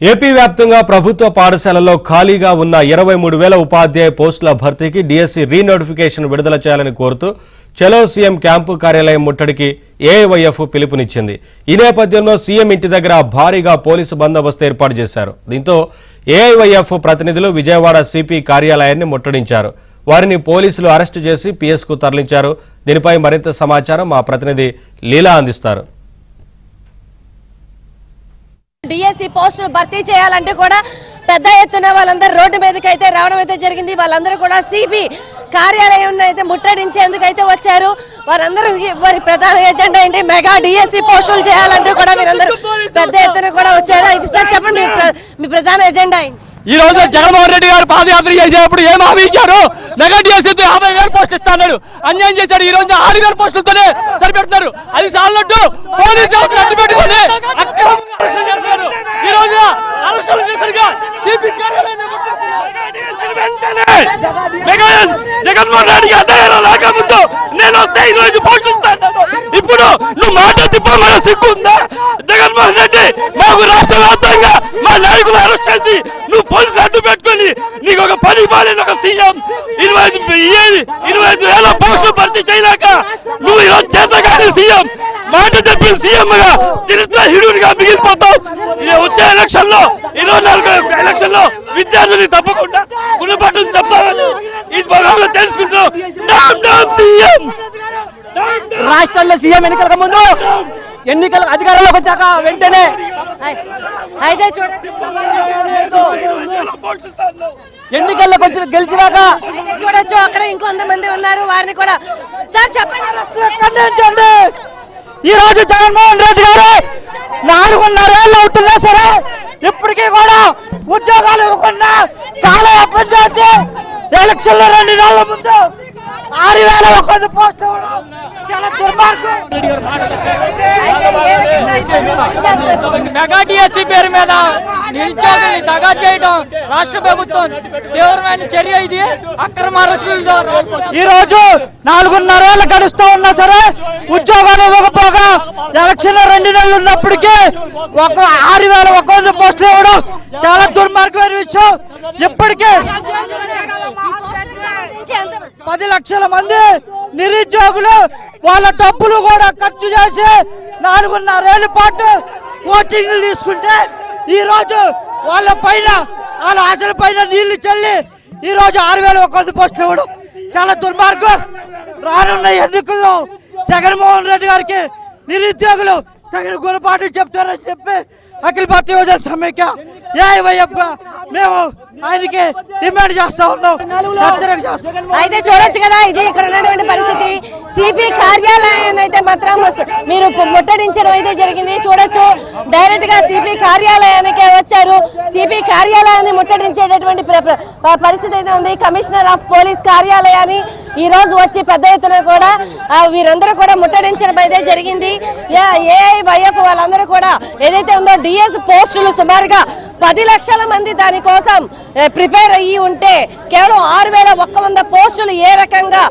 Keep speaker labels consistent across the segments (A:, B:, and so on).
A: AP వ్యాప్తంగా ప్రభుత్వ పాఠశాలల్లో ఖాళీగా ఉన్న 23,000 ఉపాధ్యాయ పోస్టుల భర్తీకి డిఎస్సి రీనోటిఫికేషన్ విడుదల చేయాలని కోరుతూ చలో సీఎం క్యాంపు కార్యాలయం ముట్టడికి ఏఐవైఎఫ్ పిలుపునిచ్చింది. ఈ నేపథ్యంలో సీఎం ఇంటి దగ్గర భారీగా పోలీసు బందోబస్తు ఏర్పాటు చేశారు. దీంతో ఏఐవైఎఫ్ ప్రతినిధులు విజయవాడ సిపి కార్యాలయాన్ని ముట్టడించారు. వారిని పోలీసులు అరెస్టు చేసి పిఎస్కు తరలించారు. దీనిపై మరింత సమాచారం మా ప్రతినిధి లీలా అందిస్తారు.
B: డిఎస్సి పోస్టులు భర్తీ చేయాలంటే కూడా పెద్ద ఎత్తున వాళ్ళందరూ రోడ్డు మీదకి అయితే రావడం అయితే జరిగింది. వాళ్ళందరూ కూడా సిపి కార్యాలయం అయితే ముట్టడించేందుకు అయితే వచ్చారు. వారందరూ వారి ప్రధాన ఎజెండా ఏంటి, మెగా డిఎస్సి పోస్టులు చేయాలంటూ కూడా వీరందరూ పెద్ద ఎత్తున కూడా వచ్చారు. ఇది సార్ చెప్పండి, మీ ప్రధాన ఎజెండా ఏంటి?
C: ఈ రోజు జగన్మోహన్ రెడ్డి గారు పాదయాత్ర చేసేటప్పుడు ఏం హామీ ఇచ్చారు? మెగా డిఎస్సీతో 50,000 పోస్టులు ఇస్తాడు, అన్యాయం చేశాడు. ఈ రోజు 6,000 పోస్టులతోనే సరిపెడుతున్నారు. అది చాలన్నట్టు పోలీసు వ్యవస్థను అడ్డు పెట్టుకొని అక్రమంగా అరెస్టులు చేస్తున్నారు. ఈ రోజు అరెస్టులు చేశారుగా సిపి కార్యాలయాన్ని జగన్మోహన్ రెడ్డి గారు రాకముందు నేను వస్తే ఈ రోజు పోస్టులు ఇస్తాను. ఇప్పుడు నువ్వు మాట తిప్పమని సిగ్గుందా? జగన్మోహన్ రెడ్డి మాకు రాష్ట్ర వ్యాప్తంగా మా నాయకులు అరెస్ట్ చేసి నువ్వు పోలీసులు అడ్డు పెట్టుకుని నీకు ఒక పని మాలిన ఒక సీఎం 25,000 పోస్టులు భర్తీ చేయలేక నువ్వు ఈరోజు చేతగాని సీఎం, మాట చెప్పిన సీఎం గా చరిత్ర హీరోనిగా మిగిలిపోతావు. వచ్చే ఎలక్షన్ లో 24 ఎలక్షన్ లో విద్యార్థులు తప్పకుండా గుణపాఠం చెప్తామని ఈ భాగంలో తెలుసుకుంటాం. సీఎం రాష్ట్రంలో సీఎం ఎన్నికలకు ముందు ఎన్నికల అధికారంలోకి వచ్చాక వెంటనే
B: అయితే చూడండి,
C: ఎన్నికల్లోకి వచ్చి గెలిచినాక
B: చూడొచ్చు అక్కడ ఇంకొంతమంది ఉన్నారు. వారిని కూడా సార్
C: చెప్పండి. ఈ రోజు జగన్మోహన్ రెడ్డి గారు 4.5 ఏళ్ళు అవుతున్నా సరే ఇప్పటికీ కూడా ఉద్యోగాలు ఇవ్వకుండా కాలయాపన చేసి ఎలక్షన్లో 2 నెలల ముందు 6,000 పోస్ట్ చాలా దుర్మార్గం. మెగా డిఎస్సీ పేరు మీద నిరుద్యోగుల్ని దగా చేయడం రాష్ట్ర ప్రభుత్వం తీవ్రమైన చర్య. ఇది అక్రమ అరెస్టులతో ఈ రోజు 4.5 ఏళ్ళు గడుస్తూ ఉన్నా సరే ఉద్యోగాలు ఇవ్వకపోగా ఎలక్షన్ 2 నెలలు ఉన్నప్పటికీ 6,000 పోస్టులు ఇవ్వడం చాలా దుర్మార్గమైన విషయం. ఇప్పటికే 10 లక్షల మంది నిరుద్యోగులు వాళ్ళ డబ్బులు కూడా ఖర్చు చేసి 4.5 ఏళ్ల పాటు కోచింగ్లు తీసుకుంటే ఈ రోజు వాళ్ళ ఆశల పైన నీళ్లు చల్లి ఈ రోజు 6,000 పోస్టులు ఇవ్వడం చాలా దుర్మార్గం. రానున్న ఎన్నికల్లో జగన్మోహన్ రెడ్డి గారికి నిరుద్యోగులు తగిన గుణపాఠం చెప్తారని చెప్పి అఖిల భారతీయ యువజన సమైక్య ఏఐవైఎఫ్ గా మేము ఆయనకి డిమాండ్ చేస్తా ఉన్నాం.
B: అయితే చూడొచ్చు కదా, ఇది ఇక్కడ ఉన్నటువంటి పరిస్థితి. సిపి కార్యాలయాన్ని అయితే మాత్రం మీరు ముట్టడించడం అయితే జరిగింది. చూడొచ్చు, డైరెక్ట్ గా సిపి కార్యాలయానికే వచ్చారు. సిపి కార్యాలయాన్ని ముట్టడించేటటువంటి పరిస్థితి అయితే ఉంది. కమిషనర్ ఆఫ్ పోలీస్ కార్యాలయాన్ని ఈ రోజు వచ్చి పెద్ద ఎత్తున కూడా వీరందరూ కూడా ముట్టడించడం అయితే జరిగింది. ఏఐవైఎఫ్ వాళ్ళందరూ కూడా ఏదైతే ఉందో డిఎస్ పోస్టులు సుమారుగా 10 లక్షల మంది దానికోసం ప్రిపేర్ అయ్యి ఉంటే కేవలం 6,100 పోస్టులు ఏ రకంగా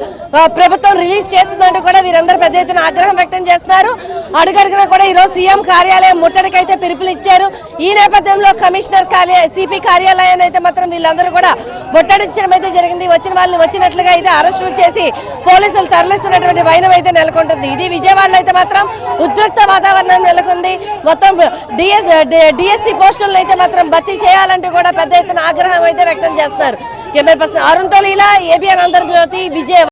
B: ప్రభుత్వం రిలీజ్ చేస్తుందంటూ కూడా వీరందరూ పెద్ద ఎత్తున ఆగ్రహం వ్యక్తం చేస్తున్నారు. అడుగడుగునా కూడా ఈరోజు సీఎం కార్యాలయం ముట్టడికైతే పిలుపులు ఇచ్చారు. ఈ నేపథ్యంలో కమిషనర్ సిపి కార్యాలయాన్ని అయితే మాత్రం వీళ్ళందరూ కూడా ముట్టడించడం అయితే జరిగింది. వచ్చిన వాళ్ళని వచ్చినట్లుగా అయితే అరెస్టులు చేసి పోలీసులు తరలిస్తున్నటువంటి వైనం అయితే నెలకొంటుంది. ఇది విజయవాడలో అయితే మాత్రం ఉద్రిక్త వాతావరణం నెలకొంది. మొత్తం డిఎస్సి పోస్టులను అయితే మాత్రం భర్తీ చేయాలంటూ కూడా పెద్ద ఎత్తున ఆగ్రహం అయితే వ్యక్తం చేస్తున్నారు. కెమెరా పర్సన్ అరుణ్ తో లీలా, ఏబిఎన్ ఆంధ్రజ్యోతి, విజయవాడ.